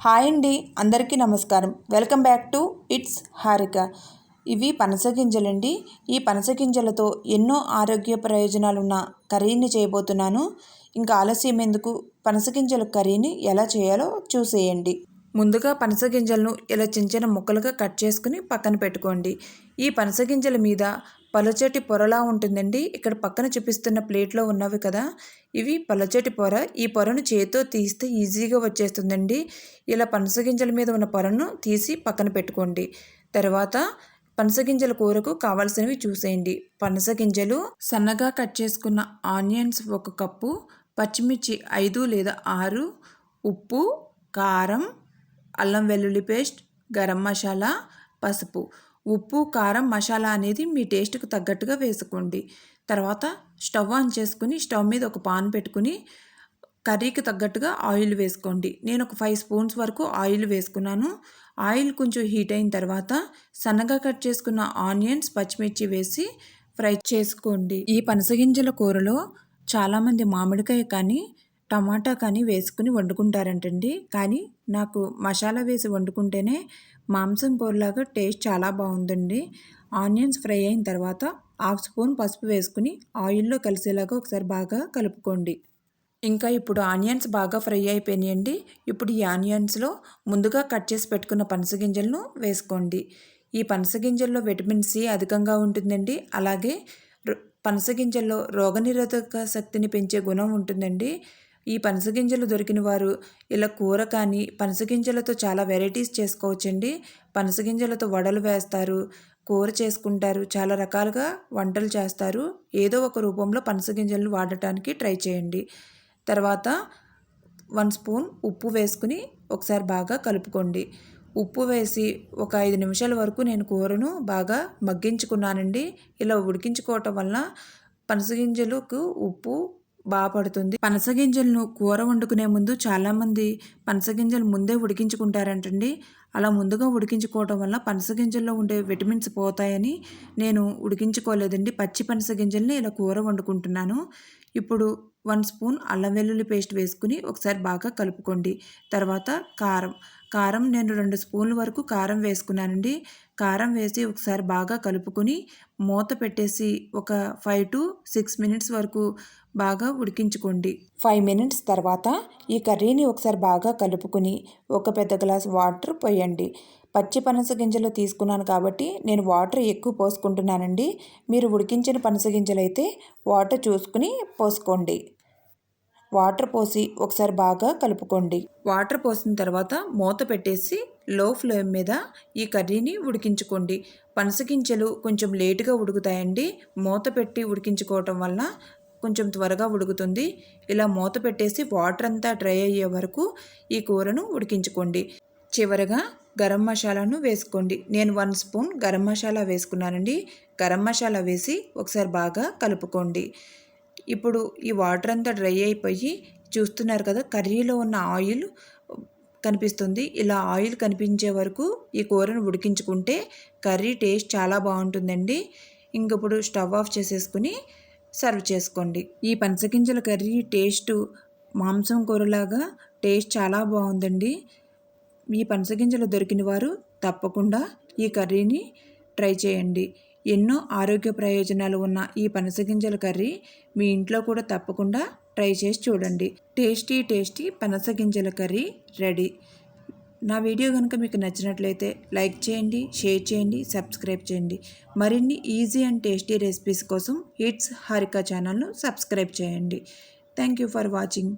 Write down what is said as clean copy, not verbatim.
Hi అండి, అందరికీ నమస్కారం. Welcome back to it's Harika. ఇవి పనస గింజలండి. ఈ పనస గింజలతో ఎన్నో ఆరోగ్య ప్రయోజనాలున్న కర్రీని చేయబోతున్నాను. ఇంకా ఆలస్యం ఎందుకు, పనస గింజల కర్రీని ఎలా చేయాలో చూసేయండి. ముందుగా పనస గింజలను ఇలా చిన్న చిన్న ముక్కలుగా కట్ చేసుకుని పక్కన పెట్టుకోండి. ఈ పనస గింజల మీద పలుచటి పొరలా ఉంటుందండి. ఇక్కడ పక్కన చూపిస్తున్న ప్లేట్లో ఉన్నవి కదా, ఇవి పలుచటి పొర. ఈ పొరను చేతితో తీస్తే ఈజీగా వచ్చేస్తుందండి. ఇలా పనస గింజల మీద ఉన్న పొరను తీసి పక్కన పెట్టుకోండి. తర్వాత పనస గింజల కూరకు కావాల్సినవి చూసేయండి. పనస గింజలు, సన్నగా కట్ చేసుకున్న ఆనియన్స్ 1 కప్పు, పచ్చిమిర్చి 5 లేదా 6, ఉప్పు, కారం, అల్లం వెల్లుల్లి పేస్ట్, గరం మసాలా, పసుపు. ఉప్పు, కారం, మసాలా అనేది మీ టేస్ట్కి తగ్గట్టుగా వేసుకోండి. తర్వాత స్టవ్ ఆన్ చేసుకుని స్టవ్ మీద ఒక పాన్ పెట్టుకుని కర్రీకి తగ్గట్టుగా ఆయిల్ వేసుకోండి. నేను ఒక 5 స్పూన్స్ వరకు ఆయిల్ వేసుకున్నాను. ఆయిల్ కొంచెం హీట్ అయిన తర్వాత సన్నగా కట్ చేసుకున్న ఆనియన్స్, పచ్చిమిర్చి వేసి ఫ్రై చేసుకోండి. ఈ పనసగింజల కూరలో చాలామంది మామిడికాయ కానీ టమాటా కానీ వేసుకుని వండుకుంటారంటండి. కానీ నాకు మసాలా వేసి వండుకుంటేనే మాంసం కూరలాగా టేస్ట్ చాలా బాగుందండి. ఆనియన్స్ ఫ్రై అయిన తర్వాత 1/2 స్పూన్ పసుపు వేసుకుని ఆయిల్లో కలిసేలాగా ఒకసారి బాగా కలుపుకోండి. ఇంకా ఇప్పుడు ఆనియన్స్ బాగా ఫ్రై అయిపోయినాయండి. ఇప్పుడు ఈ ఆనియన్స్లో ముందుగా కట్ చేసి పెట్టుకున్న పనసగింజలను వేసుకోండి. ఈ పనసగింజల్లో విటమిన్ సి అధికంగా ఉంటుందండి. అలాగే పనసగింజల్లో రోగనిరోధక శక్తిని పెంచే గుణం ఉంటుందండి. ఈ పనసగింజలు దొరికిన వారు ఇలా కూర కానీ పనసగింజలతో చాలా వెరైటీస్ చేసుకోవచ్చండి. పనసగింజలతో వడలు వేస్తారు, కూర చేసుకుంటారు, చాలా రకాలుగా వంటలు చేస్తారు. ఏదో ఒక రూపంలో పనసగింజలను వాడటానికి ట్రై చేయండి. తర్వాత 1 స్పూన్ ఉప్పు వేసుకుని ఒకసారి బాగా కలుపుకోండి. ఉప్పు వేసి ఒక 5 నిమిషాల వరకు నేను కూరను బాగా మగ్గించుకున్నానండి. ఇలా ఉడికించుకోవటం వల్ల పనసగింజలకు ఉప్పు బాగా పడుతుంది. పనసగింజలను కూర వండుకునే ముందు చాలామంది పనసగింజలు ముందే ఉడికించుకుంటారంటండి. అలా ముందుగా ఉడికించుకోవటం వల్ల పనసగింజల్లో ఉండే విటమిన్స్ పోతాయని నేను ఉడికించుకోలేదండి. పచ్చి పనసగింజల్ని ఇలా కూర వండుకుంటున్నాను. ఇప్పుడు 1 స్పూన్ అల్లం వెల్లుల్లి పేస్ట్ వేసుకుని ఒకసారి బాగా కలుపుకోండి. తర్వాత కారం నేను 2 స్పూన్ల వరకు కారం వేసుకున్నానండి. కారం వేసి ఒకసారి బాగా కలుపుకొని మూత పెట్టేసి ఒక 5 to 6 మినిట్స్ వరకు బాగా ఉడికించుకోండి. 5 మినిట్స్ తర్వాత ఈ కర్రీని ఒకసారి బాగా కలుపుకొని ఒక పెద్ద గ్లాస్ వాటర్ పోయండి. పచ్చి పనస గింజలు తీసుకున్నాను కాబట్టి నేను వాటర్ ఎక్కువ పోసుకుంటున్నానండి. మీరు ఉడికించిన పనస గింజలు అయితే వాటర్ చూసుకుని పోసుకోండి. వాటర్ పోసి ఒకసారి బాగా కలుపుకోండి. వాటర్ పోసిన తర్వాత మూత పెట్టేసి లో ఫ్లేమ్ మీద ఈ కర్రీని ఉడికించుకోండి. పనసగింజలు కొంచెం లేటుగా ఉడుకుతాయండి. మూత పెట్టి ఉడికించుకోవటం వల్ల కొంచెం త్వరగా ఉడుకుతుంది. ఇలా మూత పెట్టేసి వాటర్ అంతా డ్రై అయ్యే వరకు ఈ కూరను ఉడికించుకోండి. చివరగా గరం మసాలాను వేసుకోండి. నేను 1 స్పూన్ గరం మసాలా వేసుకున్నానండి. గరం మసాలా వేసి ఒకసారి బాగా కలుపుకోండి. ఇప్పుడు ఈ వాటర్ అంతా డ్రై అయిపోయి చూస్తున్నారు కదా, కర్రీలో ఉన్న ఆయిల్ కనిపిస్తుంది. ఇలా ఆయిల్ కనిపించే వరకు ఈ కూరను ఉడికించుకుంటే కర్రీ టేస్ట్ చాలా బాగుంటుందండి. ఇంకప్పుడు స్టవ్ ఆఫ్ చేసేసుకుని సర్వ్ చేసుకోండి. ఈ పనసగింజల కర్రీ టేస్ట్ మాంసం కూరలాగా టేస్ట్ చాలా బాగుందండి. ఈ పనసగింజలు దొరికిన వారు తప్పకుండా ఈ కర్రీని ట్రై చేయండి. ఎన్నో ఆరోగ్య ప్రయోజనాలు ఉన్న ఈ పనసగింజల కర్రీ మీ ఇంట్లో కూడా తప్పకుండా ట్రై చేసి చూడండి. టేస్టీ పనసగింజల కర్రీ రెడీ. నా వీడియో కనుక మీకు నచ్చినట్లయితే లైక్ చేయండి, షేర్ చేయండి, సబ్స్క్రైబ్ చేయండి. మరిన్ని ఈజీ అండ్ టేస్టీ రెసిపీస్ కోసం ఇట్స్ హారిక ఛానల్ను సబ్స్క్రైబ్ చేయండి. Thank you for watching.